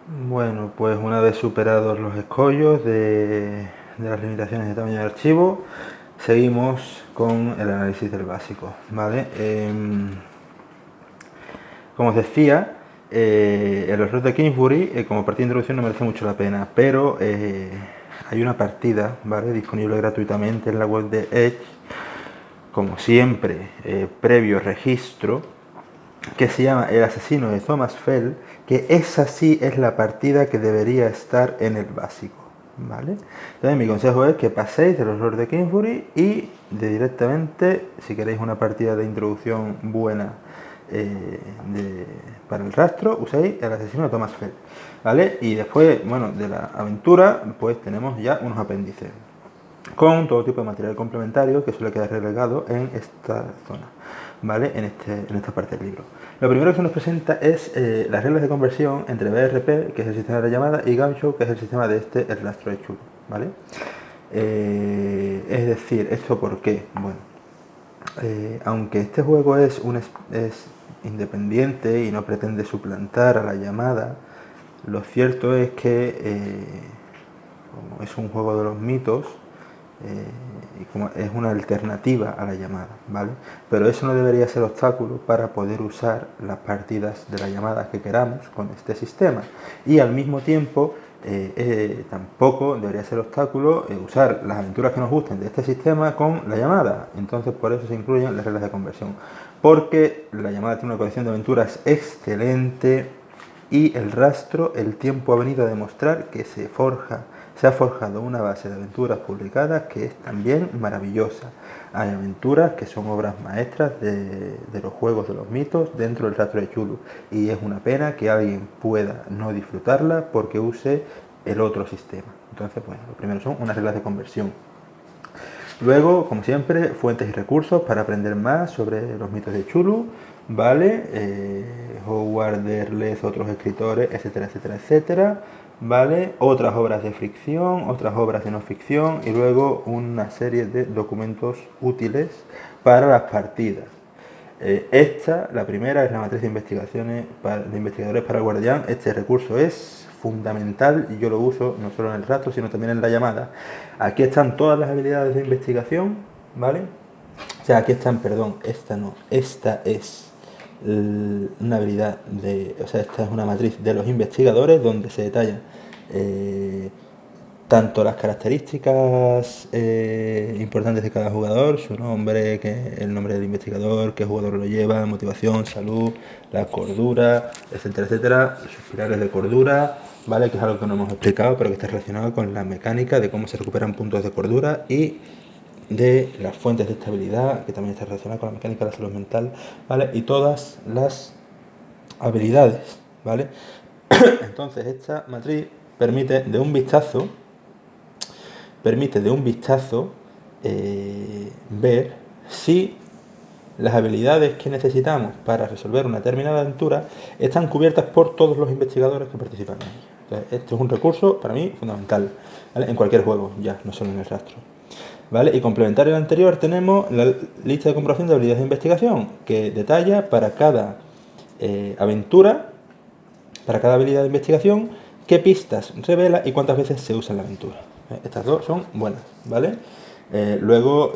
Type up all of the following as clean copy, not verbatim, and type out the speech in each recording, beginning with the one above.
Bueno, pues una vez superados los escollos de las limitaciones de tamaño de archivo, seguimos con el análisis del básico, ¿vale? Como os decía, el error de Kingsbury, como partida de introducción, no merece mucho la pena, pero hay una partida, ¿vale?, disponible gratuitamente en la web de Edge, como siempre, previo registro, que se llama El asesino de Thomas Fell, que esa sí es la partida que debería estar en el básico, ¿vale? Entonces mi consejo es que paséis del horror de Kingsbury y directamente, si queréis una partida de introducción buena para el rastro, uséis El asesino de Thomas Fell, ¿vale? Y después, bueno, de la aventura, pues tenemos ya unos apéndices con todo tipo de material complementario que suele quedar relegado en esta zona, ¿vale? En esta parte del libro. Lo primero que se nos presenta es las reglas de conversión entre BRP, que es el sistema de la llamada, y Gamshow, que es el sistema de el rastro de Chulo, ¿vale? Es decir, ¿esto por qué? Bueno, aunque este juego es independiente y no pretende suplantar a la llamada, lo cierto es que como es un juego de los mitos, y como es una alternativa a la llamada, ¿vale? Pero eso no debería ser obstáculo para poder usar las partidas de la llamada que queramos con este sistema. Y al mismo tiempo, tampoco debería ser obstáculo usar las aventuras que nos gusten de este sistema con la llamada. Entonces, por eso se incluyen las reglas de conversión. Porque la llamada tiene una colección de aventuras excelente y el rastro, el tiempo ha venido a demostrar que se ha forjado una base de aventuras publicadas que es también maravillosa. Hay aventuras que son obras maestras de los juegos de los mitos dentro del rastro de Chulu, y es una pena que alguien pueda no disfrutarla porque use el otro sistema. Entonces, bueno, lo primero son unas reglas de conversión. Luego, como siempre, fuentes y recursos para aprender más sobre los mitos de Chulu, ¿vale? Howard Derleth, otros escritores, etcétera, etcétera, etcétera, ¿vale? Otras obras de ficción, otras obras de no ficción, y luego una serie de documentos útiles para las partidas. La primera, es la matriz de investigaciones de investigadores para el Guardián. Este recurso es fundamental y yo lo uso no solo en el rastro, sino también en la llamada. Aquí están todas las habilidades de investigación, ¿vale? O sea, aquí están, perdón, esta no, esta es una habilidad o sea, esta es una matriz de los investigadores donde se detalla tanto las características importantes de cada jugador, su nombre, el nombre del investigador, qué jugador lo lleva, motivación, salud, la cordura, etcétera, etcétera, sus pilares de cordura, ¿vale? Que es algo que no hemos explicado, pero que está relacionado con la mecánica de cómo se recuperan puntos de cordura y de las fuentes de estabilidad, que también está relacionada con la mecánica de la salud mental, ¿vale? Y todas las habilidades, ¿vale? Entonces esta matriz permite de un vistazo ver si las habilidades que necesitamos para resolver una determinada aventura están cubiertas por todos los investigadores que participan en ella. Entonces, este es un recurso para mí fundamental, ¿vale? En cualquier juego, ya, no solo en el rastro, ¿vale? Y complementario al anterior tenemos la lista de comprobación de habilidades de investigación, que detalla para cada aventura, para cada habilidad de investigación, qué pistas revela y cuántas veces se usa en la aventura. Estas dos son buenas, ¿vale? Luego,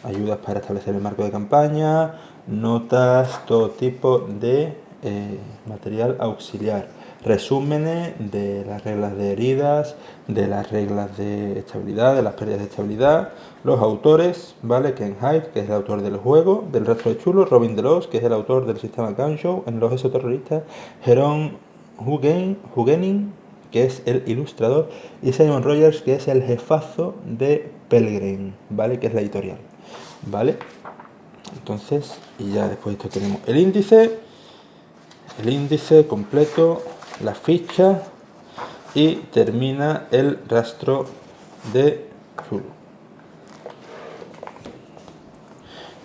ayudas para establecer el marco de campaña, notas, todo tipo de material auxiliar, resúmenes de las reglas de heridas, de las reglas de estabilidad, de las pérdidas de estabilidad, los autores, ¿vale? Ken Hyde, que es el autor del juego, del rastro de Chulo, Robin Delos, que es el autor del sistema Ganshow, en los exoterroristas, Jerome Hugenin, que es el ilustrador, y Simon Rogers, que es el jefazo de Pelgrim, ¿vale? Que es la editorial, ¿vale? Entonces, y ya después de esto tenemos el índice completo, la ficha, y termina el rastro de Zulu,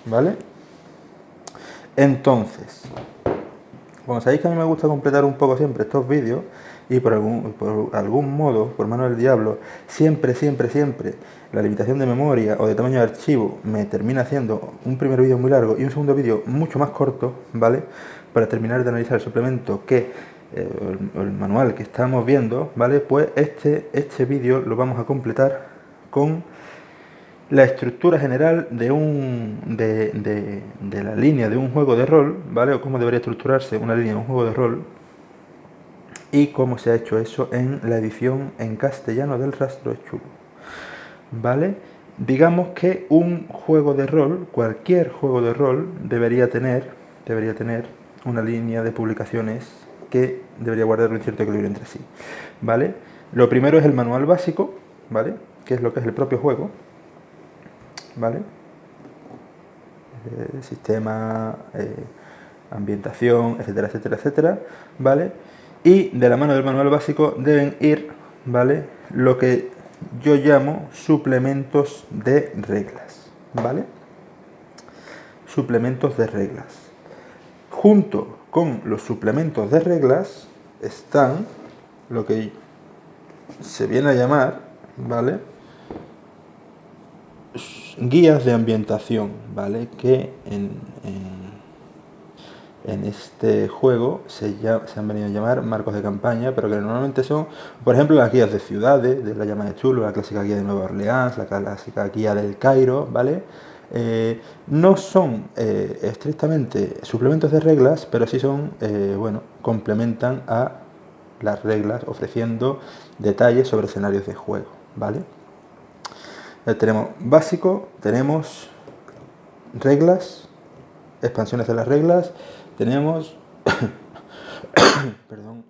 ¿vale? Entonces, como sabéis que a mí me gusta completar un poco siempre estos vídeos, y por algún modo, por mano del diablo, siempre la limitación de memoria o de tamaño de archivo me termina haciendo un primer vídeo muy largo y un segundo vídeo mucho más corto, ¿vale? Para terminar de analizar el suplemento que el manual que estamos viendo, ¿vale? Pues este vídeo lo vamos a completar con la estructura general de la línea de un juego de rol, ¿vale? O cómo debería estructurarse una línea de un juego de rol y cómo se ha hecho eso en la edición en castellano del Rastro de Chulu, ¿vale? Digamos que un juego de rol, cualquier juego de rol, debería tener una línea de publicaciones que debería guardar un cierto equilibrio entre sí, ¿vale? Lo primero es el manual básico, ¿vale? Que es lo que es el propio juego, ¿vale? Sistema, ambientación, etcétera, etcétera, etcétera, ¿vale? Y de la mano del manual básico deben ir, ¿vale? Lo que yo llamo suplementos de reglas, ¿vale? Suplementos de reglas. Junto con los suplementos de reglas están lo que se viene a llamar, ¿vale? Guías de ambientación, ¿vale? Que en este juego se han venido a llamar marcos de campaña, pero que normalmente son, por ejemplo, las guías de ciudades, de la llama de Chulu, la clásica guía de Nueva Orleans, la clásica guía del Cairo, ¿vale? No son estrictamente suplementos de reglas, pero sí son, bueno, complementan a las reglas ofreciendo detalles sobre escenarios de juego, ¿vale? Tenemos básico, tenemos reglas, expansiones de las reglas, tenemos perdón,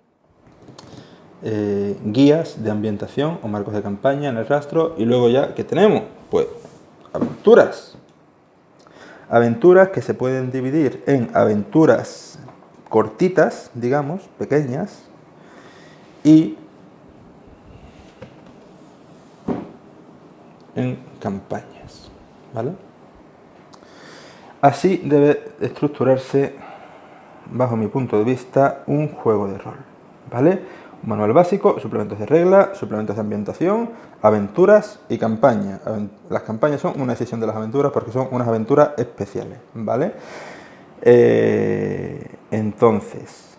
guías de ambientación o marcos de campaña en el rastro, y luego ya, ¿qué tenemos? Pues aventuras. Aventuras que se pueden dividir en aventuras cortitas, digamos, pequeñas, y en campañas, ¿vale? Así debe estructurarse, bajo mi punto de vista, un juego de rol, ¿vale? Un manual básico, suplementos de regla, suplementos de ambientación, aventuras y campaña. Las campañas son una decisión de las aventuras porque son unas aventuras especiales, ¿vale? Entonces,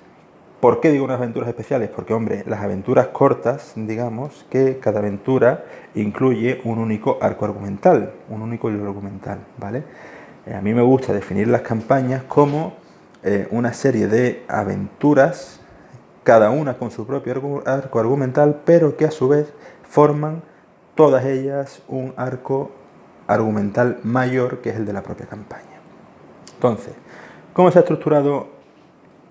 ¿por qué digo unas aventuras especiales? Porque, hombre, las aventuras cortas, digamos, que cada aventura incluye un único arco argumental, un único hilo argumental, ¿vale? A mí me gusta definir las campañas como una serie de aventuras, cada una con su propio arco argumental, pero que a su vez forman todas ellas un arco argumental mayor, que es el de la propia campaña. Entonces, ¿cómo se ha estructurado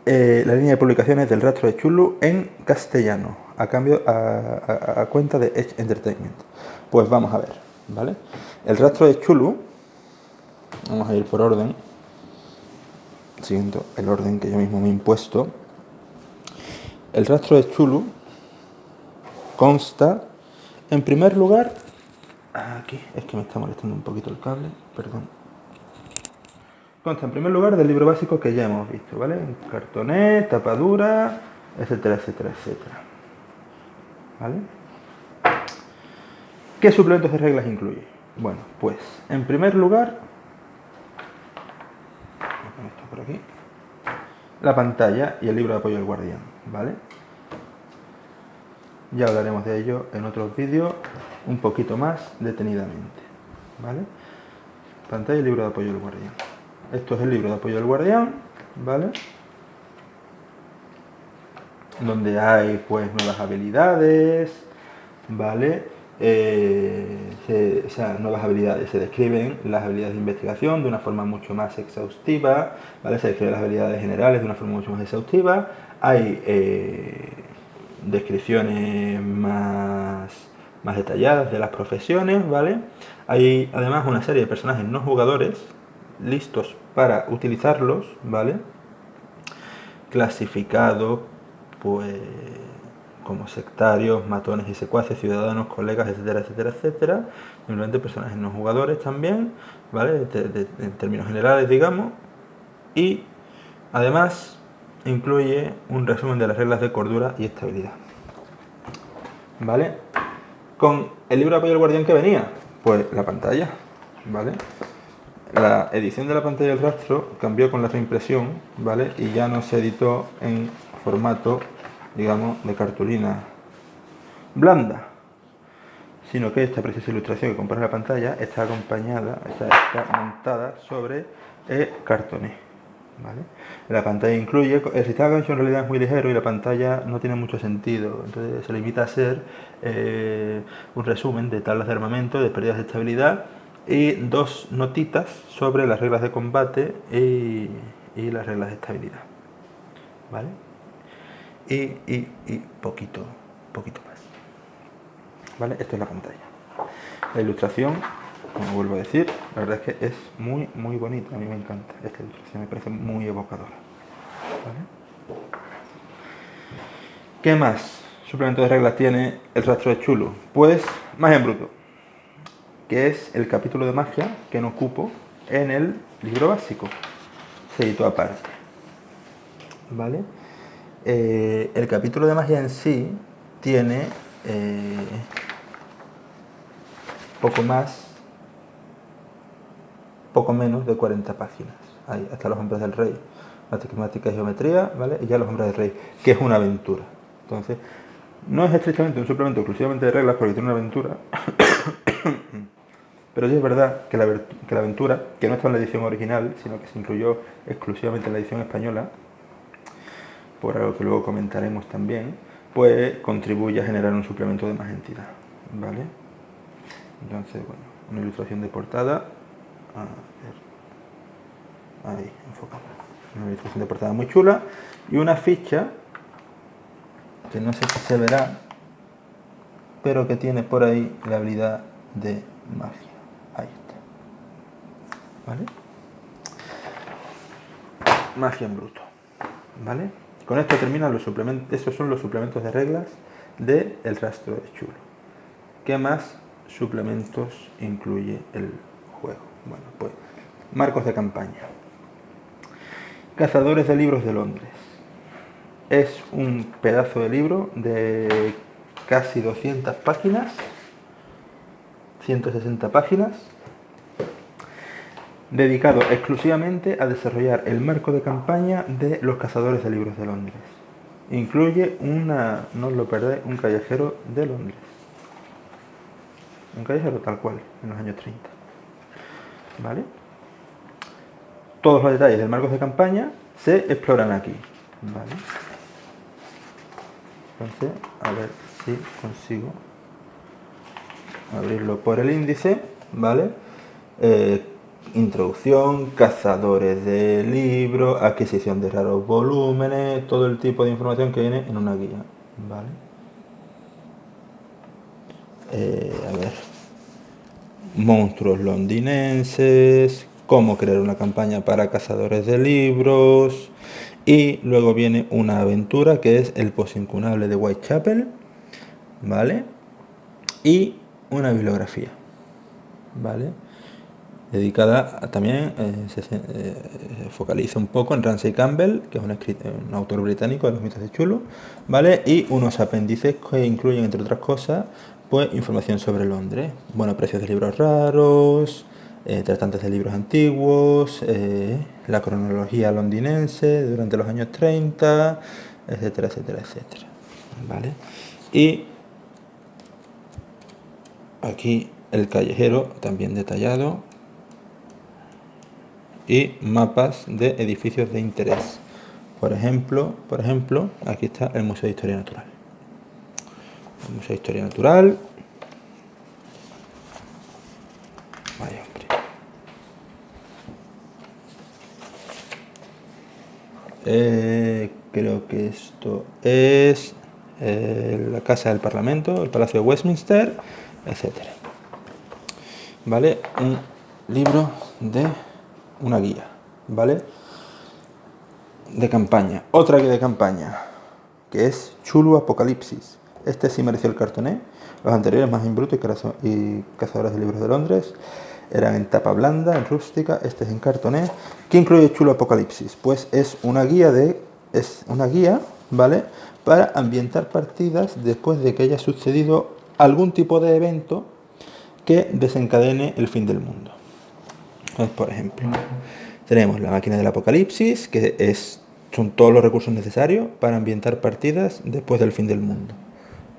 la línea de publicaciones del Rastro de Chulu en castellano, a cuenta de Edge Entertainment? Pues vamos a ver, ¿vale? El Rastro de Chulu, vamos a ir por orden, siguiendo el orden que yo mismo me he impuesto. El Rastro de Chulu consta, en primer lugar, aquí, es que me está molestando un poquito el cable, perdón. Consta en primer lugar del libro básico que ya hemos visto, ¿vale? Cartoné, tapadura, etcétera, etcétera, etcétera, ¿vale? ¿Qué suplementos de reglas incluye? Bueno, pues, en primer lugar, esto por aquí, la pantalla y el libro de apoyo al guardián, ¿vale? Ya hablaremos de ello en otros vídeos un poquito más detenidamente, ¿vale? Pantalla y libro de apoyo al guardián. Esto es el libro de apoyo al guardián, ¿vale? Donde hay, pues, nuevas habilidades, ¿vale? Nuevas habilidades, se describen las habilidades de investigación de una forma mucho más exhaustiva, ¿vale? Se describen las habilidades generales de una forma mucho más exhaustiva. Hay descripciones más detalladas de las profesiones, ¿vale? Hay además una serie de personajes no jugadores listos para utilizarlos, ¿vale? Clasificados, pues, como sectarios, matones y secuaces, ciudadanos, colegas, etcétera, etcétera, etcétera. Simplemente personajes no jugadores también, ¿vale? En términos generales, digamos. Y además incluye un resumen de las reglas de cordura y estabilidad, ¿vale? Con el libro de apoyo al guardián que venía, pues la pantalla, ¿vale? La edición de la pantalla del rastro cambió con la reimpresión, ¿vale? Y ya no se editó en formato digamos, de cartulina blanda, sino que esta preciosa ilustración que compone la pantalla está acompañada, está montada sobre cartoné, ¿vale? La pantalla incluye, el sistema gancho en realidad es muy ligero y la pantalla no tiene mucho sentido, entonces se limita a ser un resumen de tablas de armamento, de pérdidas de estabilidad y 2 notitas sobre las reglas de combate y las reglas de estabilidad, ¿vale? Y poquito más, ¿vale? Esto es la pantalla. La ilustración, como vuelvo a decir, la verdad es que es muy bonita, a mí me encanta esta ilustración, me parece muy evocadora, ¿vale? ¿Qué más suplemento de reglas tiene el rastro de Chulu? Pues Magia en Bruto, que es el capítulo de magia que no cupo en el libro básico, se editó aparte, ¿vale? El capítulo de magia en sí tiene poco menos de 40 páginas. Hay hasta los hombres del rey, matemática y geometría, ¿vale? Y ya los hombres del rey, que es una aventura. Entonces, no es estrictamente un suplemento exclusivamente de reglas porque tiene una aventura, pero sí es verdad que la aventura, que no está en la edición original, sino que se incluyó exclusivamente en la edición española, por algo que luego comentaremos también, pues contribuye a generar un suplemento de más entidad, ¿vale? Entonces, bueno, una ilustración de portada, a ver, ahí, enfocamos, una ilustración de portada muy chula y una ficha que no sé si se verá, pero que tiene por ahí la habilidad de magia, ahí está, ¿vale? Magia en bruto, ¿vale? Con esto terminan los suplementos, estos son los suplementos de reglas de El Rastro de Chulo. ¿Qué más suplementos incluye el juego? Bueno, pues marcos de campaña. Cazadores de libros de Londres. Es un pedazo de libro de casi 200 páginas, 160 páginas, dedicado exclusivamente a desarrollar el marco de campaña de los Cazadores de Libros de Londres. Incluye no os lo perdéis, un callejero de Londres. Un callejero tal cual, en los años 30. ¿Vale? Todos los detalles del marco de campaña se exploran aquí. ¿Vale? Entonces, a ver si consigo abrirlo por el índice, ¿vale? Introducción, cazadores de libros, adquisición de raros volúmenes, todo el tipo de información que viene en una guía, ¿vale? A ver, monstruos londinenses, cómo crear una campaña para cazadores de libros, y luego viene una aventura que es el posincunable de Whitechapel, ¿vale? Y una bibliografía, ¿vale? Dedicada también, se focaliza un poco en Ramsay Campbell, que es un autor británico de los mitos de Chulo, ¿vale? Y unos apéndices que incluyen, entre otras cosas, pues información sobre Londres, bueno, precios de libros raros, tratantes de libros antiguos, la cronología londinense durante los años 30, etcétera, etcétera, etcétera, ¿vale? Y aquí el callejero también detallado y mapas de edificios de interés. Por ejemplo, aquí está el Museo de Historia Natural. El Museo de Historia Natural. Vaya hombre. Creo que esto es la Casa del Parlamento, el Palacio de Westminster, etcétera. ¿Vale? Un libro de una guía, ¿vale? De campaña. Otra guía de campaña, que es Chulu Apocalipsis. Este sí mereció el cartoné. Los anteriores, Magia en Bruto y Cazadores de Libros de Londres, eran en tapa blanda, en rústica. Este es en cartoné. ¿Qué incluye Chulu Apocalipsis? Pues es una guía, ¿vale? Para ambientar partidas después de que haya sucedido algún tipo de evento que desencadene el fin del mundo. Entonces, por ejemplo, tenemos la máquina del apocalipsis, que es son todos los recursos necesarios para ambientar partidas después del fin del mundo.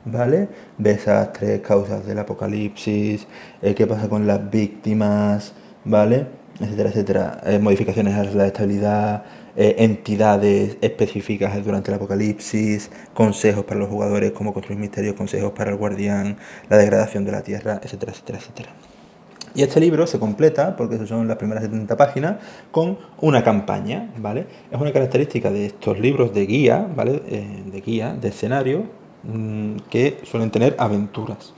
¿Vale? Desastres, causas del apocalipsis, qué pasa con las víctimas, ¿vale? Etcétera, etcétera. Modificaciones a la estabilidad, entidades específicas durante el apocalipsis, consejos para los jugadores, cómo construir misterios, consejos para el guardián, la degradación de la tierra, etcétera, etcétera, etcétera. Y este libro se completa, porque eso son las primeras 70 páginas, con una campaña, ¿vale? Es una característica de estos libros de guía, ¿vale? De guía, de escenario, que suelen tener aventuras.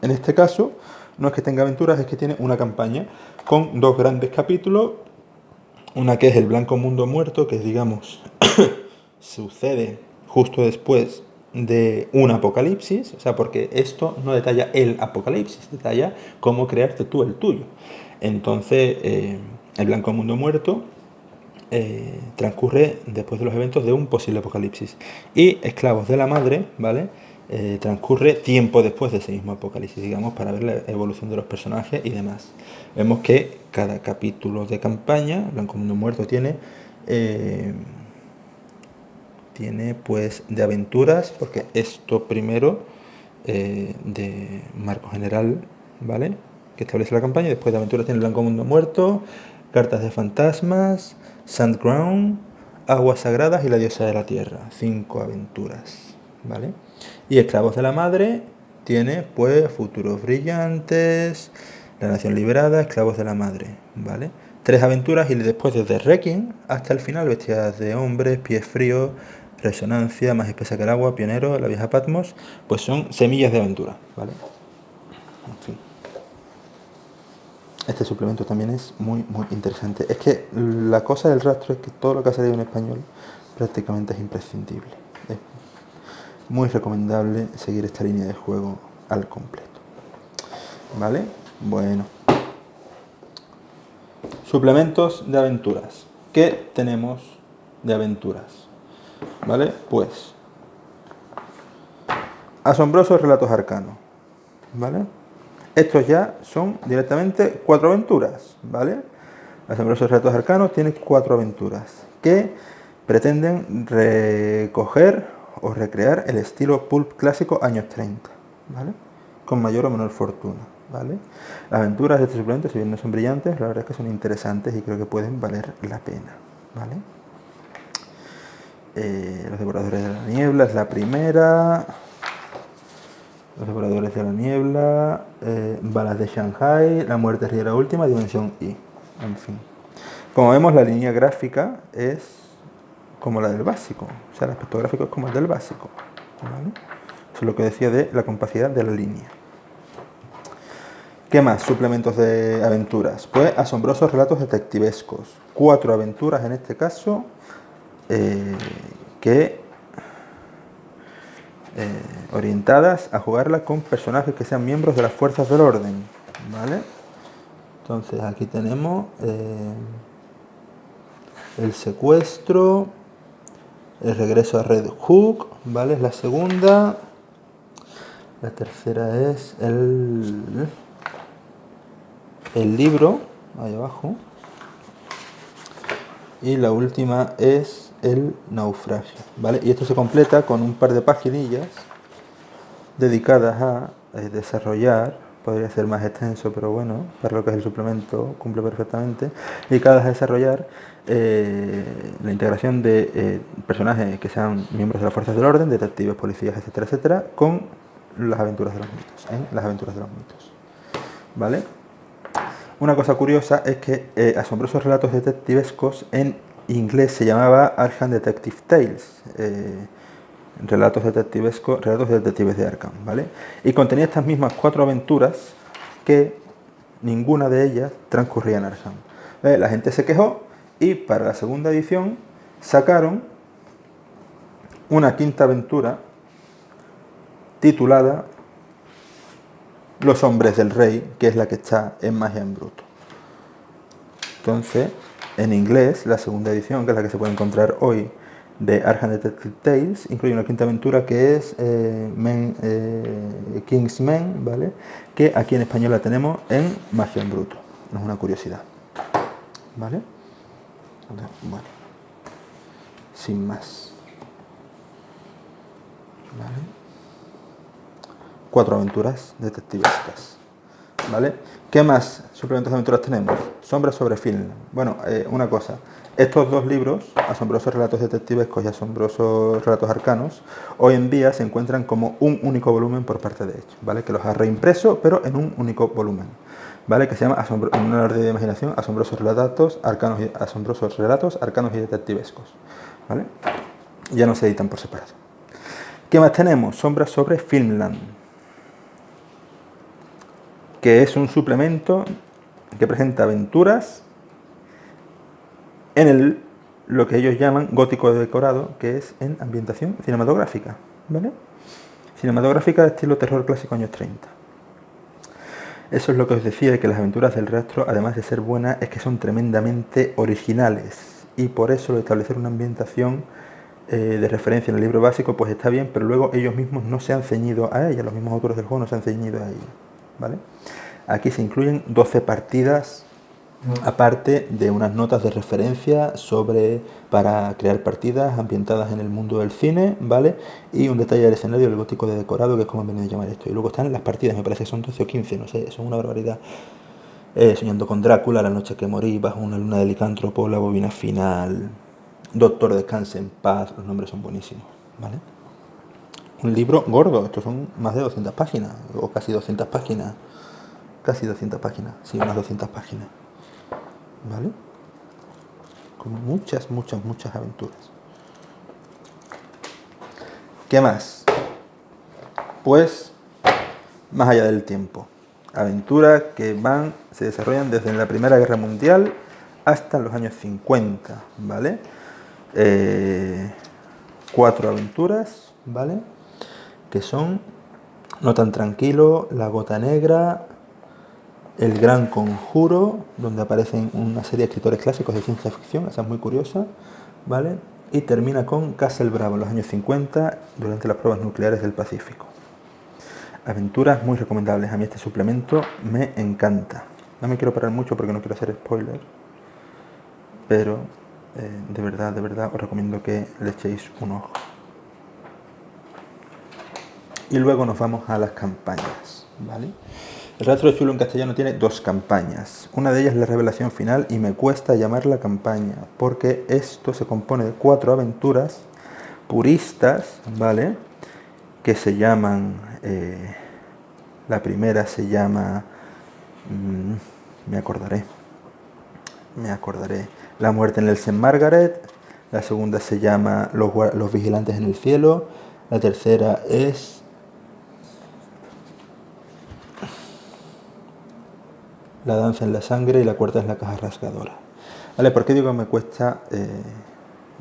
En este caso, no es que tenga aventuras, es que tiene una campaña con dos grandes capítulos. Una que es el Blanco Mundo Muerto, que digamos sucede justo después de un apocalipsis, o sea, porque esto no detalla el apocalipsis, detalla cómo crearte tú el tuyo. Entonces, el Blanco Mundo Muerto transcurre después de los eventos de un posible apocalipsis. Y Esclavos de la Madre, ¿vale? Transcurre tiempo después de ese mismo apocalipsis, digamos, para ver la evolución de los personajes y demás. Vemos que cada capítulo de campaña, Blanco Mundo Muerto, tiene pues de aventuras, porque esto primero de marco general, ¿vale? Que establece la campaña, y después de aventuras tiene Blanco Mundo Muerto, Cartas de Fantasmas, Sandground, Aguas Sagradas y La Diosa de la Tierra. 5 aventuras, ¿vale? Y Esclavos de la Madre tiene pues Futuros Brillantes, La Nación Liberada, Esclavos de la Madre, ¿vale? 3 aventuras y después desde Requiem hasta el final, Bestias de Hombres, Pies Fríos, Resonancia, Más Espesa que el Agua, Pionero, La Vieja Patmos, pues son semillas de aventura, ¿vale? En fin. Este suplemento también es muy, muy interesante. Es que la cosa del rastro es que todo lo que ha salido en español prácticamente es imprescindible. Es muy recomendable seguir esta línea de juego al completo. ¿Vale? Bueno. Suplementos de aventuras. ¿Qué tenemos de aventuras? ¿Vale? Pues asombrosos relatos arcanos. ¿Vale? Estos ya son directamente 4 aventuras, ¿vale? Asombrosos relatos arcanos tiene 4 aventuras que pretenden recoger o recrear el estilo pulp clásico años 30, ¿vale? Con mayor o menor fortuna, ¿vale? Las aventuras de este suplemento, si bien no son brillantes, la verdad es que son interesantes y creo que pueden valer la pena, ¿vale? Los Devoradores de la Niebla es la primera. Los Devoradores de la Niebla, Balas de Shanghai, La Muerte ríe la última, Dimensión I. En fin. Como vemos, la línea gráfica es como la del básico. O sea, el aspecto gráfico es como el del básico, ¿vale? Eso es lo que decía de la compacidad de la línea. ¿Qué más? Suplementos de aventuras. Pues asombrosos relatos detectivescos. 4 aventuras en este caso que orientadas a jugarla con personajes que sean miembros de las fuerzas del orden, ¿vale? Entonces aquí tenemos el secuestro, el regreso a Red Hook, ¿vale? Es la segunda. La tercera es el libro, ahí abajo. Y la última es el naufragio, ¿vale? Y esto se completa con un par de paginillas dedicadas a desarrollar, podría ser más extenso, pero bueno, para lo que es el suplemento cumple perfectamente, dedicadas a desarrollar la integración de personajes que sean miembros de las fuerzas del orden, detectives, policías, etcétera, etcétera, con las aventuras de los mitos, las aventuras de los mitos, ¿vale? Una cosa curiosa es que Asombrosos Relatos Detectivescos en inglés se llamaba Arkham Detective Tales, relatos de detectives de Arkham, ¿vale? Y contenía estas mismas 4 aventuras que ninguna de ellas transcurría en Arkham. La gente se quejó y para la segunda edición sacaron una 5ª aventura titulada Los Hombres del Rey, que es la que está en Magia en Bruto. Entonces, en inglés, la segunda edición, que es la que se puede encontrar hoy, de Arkham Detective Tales, incluye una 5ª aventura que es Kingsman, ¿vale? Que aquí en español la tenemos en Magia en Bruto. Es una curiosidad, ¿vale? Bueno. sin más. ¿Vale? 4 aventuras detectivescas. ¿Vale? ¿Qué más suplementos de aventuras tenemos? Sombras sobre Finland. Bueno, una cosa. Estos dos libros, Asombrosos Relatos Detectivescos y Asombrosos Relatos Arcanos, hoy en día se encuentran como un único volumen por parte de ellos, ¿vale? Que los ha reimpreso, pero en un único volumen, ¿vale? Que se llama, en una orden de imaginación, Asombrosos Relatos Arcanos y Detectivescos, ¿vale? Ya no se editan por separado. ¿Qué más tenemos? Sombras sobre Finland, que es un suplemento que presenta aventuras en lo que ellos llaman gótico decorado, que es en ambientación cinematográfica, ¿vale? Cinematográfica de estilo terror clásico años 30. Eso es lo que os decía, que las aventuras del rastro, además de ser buenas, es que son tremendamente originales, y por eso establecer una ambientación de referencia en el libro básico pues está bien, pero luego ellos mismos no se han ceñido a ella, los mismos autores del juego no se han ceñido a ella, ¿vale? Aquí se incluyen 12 partidas, aparte de unas notas de referencia para crear partidas ambientadas en el mundo del cine, ¿vale? Y un detalle del escenario del gótico de decorado, que es como han venido a llamar esto. Y luego están las partidas, me parece que son 12 o 15, no sé, son una barbaridad. Soñando con Drácula, La noche que morí, Bajo una luna de licántropo, La bobina final, Doctor descanse en paz, los nombres son buenísimos, ¿vale? Un libro gordo, estos son más de 200 páginas, o casi 200 páginas, sí, unas 200 páginas, ¿vale? Con muchas aventuras. ¿Qué más? Pues, más allá del tiempo. Aventuras que se desarrollan desde la Primera Guerra Mundial hasta los años 50, ¿vale? 4 aventuras, ¿vale? Que son No tan tranquilo, La gota negra, El gran conjuro, donde aparecen una serie de escritores clásicos de ciencia ficción, esa es muy curiosa, ¿vale? Y termina con Castle Bravo, en los años 50, durante las pruebas nucleares del Pacífico. Aventuras muy recomendables, a mí este suplemento me encanta. No me quiero parar mucho porque no quiero hacer spoiler, pero de verdad os recomiendo que le echéis un ojo. Y luego nos vamos a las campañas, ¿vale? El Rastro de Chulo en castellano tiene 2 campañas. Una de ellas es la revelación final y me cuesta llamarla campaña porque esto se compone de 4 aventuras puristas, ¿vale? Que se llaman... la primera se llama... me acordaré. La muerte en el St. Margaret. La segunda se llama Los vigilantes en el cielo. La tercera es... La danza en la sangre, y la cuarta es La caja rasgadora. ¿Vale? ¿Por qué digo que me cuesta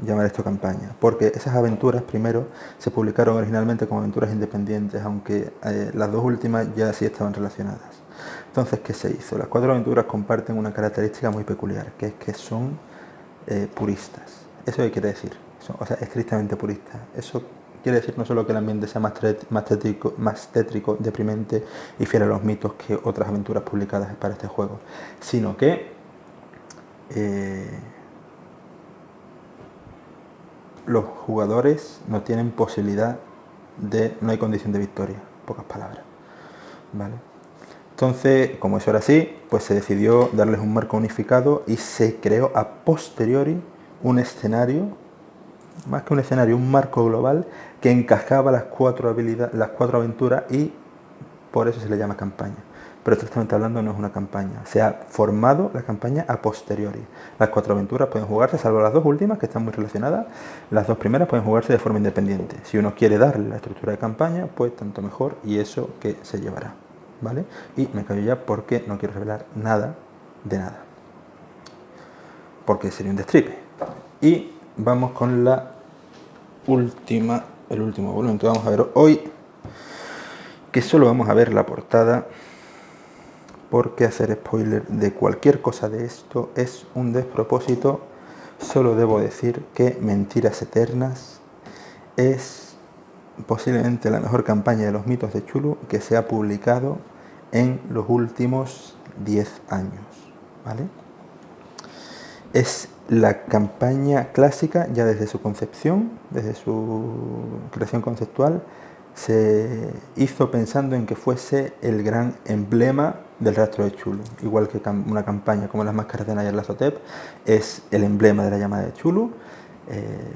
llamar esto campaña? Porque esas aventuras, primero, se publicaron originalmente como aventuras independientes, aunque las 2 últimas ya sí estaban relacionadas. Entonces, ¿qué se hizo? Las 4 aventuras comparten una característica muy peculiar, que es que son puristas. ¿Eso qué quiere decir? O sea, estrictamente puristas. Eso quiere decir no solo que el ambiente sea más tétrico, deprimente y fiel a los mitos que otras aventuras publicadas para este juego, sino que los jugadores no tienen posibilidad no hay condición de victoria, pocas palabras, ¿vale? Entonces, como eso era así, pues se decidió darles un marco unificado y se creó a posteriori un escenario, más que un escenario, un marco global que encajaba las 4 aventuras, y por eso se le llama campaña. Pero estrictamente hablando no es una campaña. Se ha formado la campaña a posteriori. Las 4 aventuras pueden jugarse, salvo las 2 últimas, que están muy relacionadas. Las 2 primeras pueden jugarse de forma independiente. Si uno quiere darle la estructura de campaña, pues tanto mejor, y eso que se llevará, ¿vale? Y me callo ya porque no quiero revelar nada de nada, porque sería un destripe. Y vamos con el último volumen que vamos a ver hoy, que solo vamos a ver la portada, porque hacer spoiler de cualquier cosa de esto es un despropósito. Solo debo decir que Mentiras Eternas es posiblemente la mejor campaña de los mitos de Chulu que se ha publicado en los últimos 10 años, ¿vale? Es La campaña clásica, ya desde su concepción, desde su creación conceptual, se hizo pensando en que fuese el gran emblema del rastro de Chulu. Igual que una campaña como las máscaras de Nyarlathotep es el emblema de la llamada de Chulu.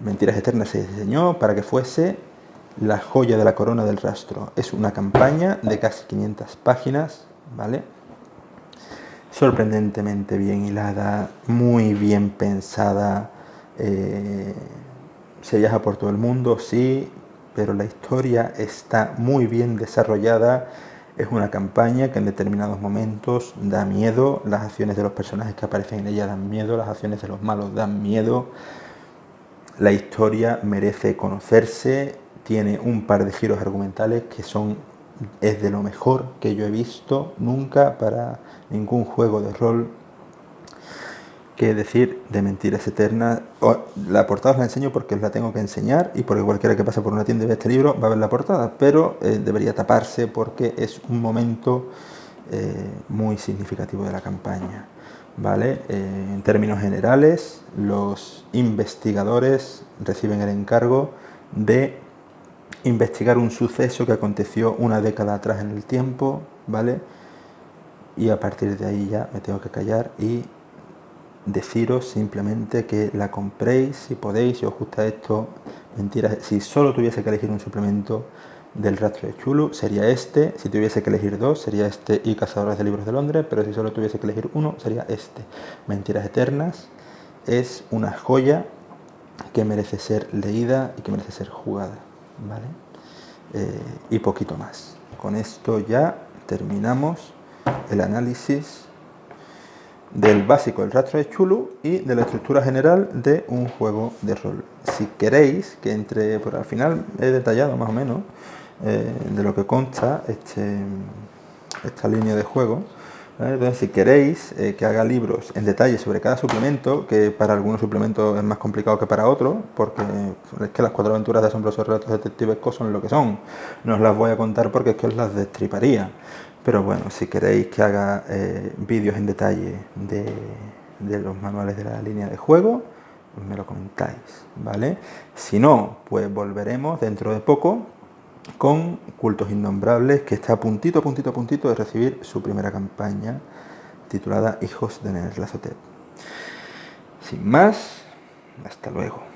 Mentiras Eternas se diseñó para que fuese la joya de la corona del rastro. Es una campaña de casi 500 páginas, ¿vale? Sorprendentemente bien hilada, muy bien pensada. Se viaja por todo el mundo, sí, pero la historia está muy bien desarrollada. Es una campaña que en determinados momentos da miedo, las acciones de los personajes que aparecen en ella dan miedo, las acciones de los malos dan miedo. La historia merece conocerse, tiene un par de giros argumentales que es de lo mejor que yo he visto nunca para ningún juego de rol. Que decir de Mentiras Eternas. La portada os la enseño porque os la tengo que enseñar y porque cualquiera que pase por una tienda y ve este libro va a ver la portada, pero debería taparse porque es un momento muy significativo de la campaña, ¿vale? En términos generales, los investigadores reciben el encargo de investigar un suceso que aconteció una década atrás en el tiempo, ¿vale? Y a partir de ahí ya me tengo que callar y deciros simplemente que la compréis si podéis, si os gusta esto. Mentiras, si solo tuviese que elegir un suplemento del rastro de Chulu sería este, si tuviese que elegir dos sería este y Cazadores de Libros de Londres, pero si solo tuviese que elegir uno sería este. Mentiras Eternas es una joya que merece ser leída y que merece ser jugada, ¿vale? Y poquito más. Con esto ya terminamos el análisis del básico del rastro de Chulu y de la estructura general de un juego de rol. Si queréis que entre, por al final he detallado más o menos de lo que consta esta línea de juego, ¿vale? Entonces, si queréis que haga libros en detalle sobre cada suplemento, que para algunos suplementos es más complicado que para otros, porque es que las 4 aventuras de Asombrosos Relatos Detectivescos son lo que son. No os las voy a contar porque es que os las destriparía. Pero bueno, si queréis que haga vídeos en detalle de los manuales de la línea de juego, pues me lo comentáis, ¿vale? Si no, pues volveremos dentro de poco con Cultos Innombrables, que está a puntito de recibir su primera campaña titulada Hijos de Nyarlathotep. Sin más, hasta luego.